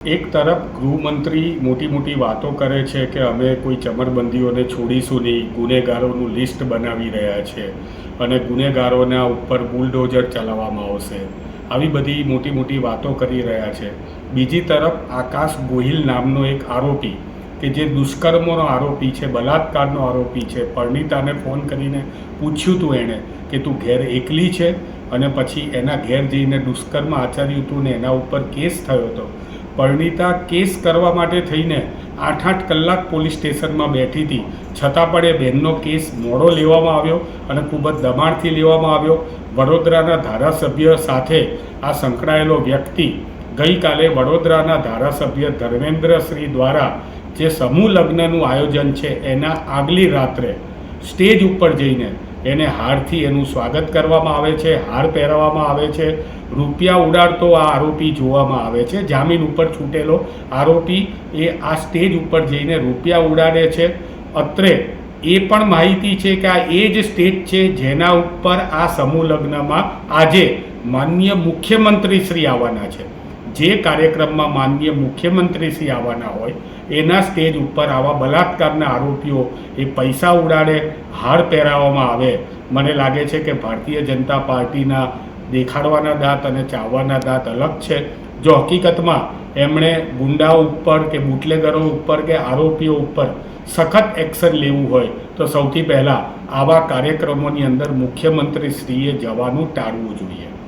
એક તરફ ગૃહમંત્રી મોટી મોટી વાતો કરે છે કે અમે કોઈ ચમરબંધીઓને છોડીશું નહીં, ગુનેગારોનું લિસ્ટ બનાવી રહ્યા છે અને ગુનેગારોના ઉપર બુલડોઝર ચલાવવામાં આવશે, આવી બધી મોટી મોટી વાતો કરી રહ્યા છે. બીજી તરફ આકાશ ગોહિલ નામનો એક આરોપી કે જે દુષ્કર્મોનો આરોપી છે, બલાત્કારનો આરોપી છે, પરણીતાને ફોન કરીને પૂછ્યું હતું એણે કે તું ઘેર એકલી છે, અને પછી એના ઘેર જઈને દુષ્કર્મ આચર્યું હતું ને એના ઉપર કેસ થયો હતો. પરણીતા કેસ કરવા માટે થઈને 8-8 કલાક પોલીસ સ્ટેશનમાં બેઠી હતી, છતાં પણ એ બહેનનો કેસ મોડો લેવામાં આવ્યો અને ખૂબ જ દબાણથી લેવામાં આવ્યો. વડોદરાના ધારાસભ્ય સાથે આ સંકળાયેલો વ્યક્તિ ગઈકાલે વડોદરાના ધારાસભ્ય ધર્મેન્દ્રશ્રી દ્વારા જે સમૂહ લગ્નનું આયોજન છે એના આગલી રાત્રે સ્ટેજ ઉપર જઈને એને હારથી એનું સ્વાગત કરવામાં આવે છે, હાર પહેરાવવામાં આવે છે, રૂપિયા ઉડાડતો આ આરોપી જોવામાં આવે છે. જામીન ઉપર છૂટેલો આરોપી એ આ સ્ટેજ ઉપર જઈને રૂપિયા ઉડાડે છે. અત્રે એ પણ માહિતી છે કે આ એ જ સ્ટેજ છે જેના ઉપર આ સમૂહ લગ્નમાં આજે માનનીય મુખ્યમંત્રી શ્રી આવવાના છે. જે કાર્યક્રમમાં માનનીય મુખ્યમંત્રી શ્રી આવવાના હોય એના સ્ટેજ ઉપર આવા બલાત્કારના આરોપીઓ એ પૈસા ઉડાડે, હાર પહેરાવવામાં આવે. મને લાગે છે કે ભારતીય જનતા પાર્ટીના દેખાડવાના દાંત અને ચાવવાના દાંત અલગ છે. જો હકીકતમાં એમણે ગુંડાઓ ઉપર કે બુટલેગરો ઉપર કે આરોપીઓ ઉપર સખત એક્શન લેવું હોય તો સૌથી પહેલાં આવા કાર્યક્રમોની અંદર મુખ્યમંત્રીશ્રીએ જવાનું ટાળવું જોઈએ.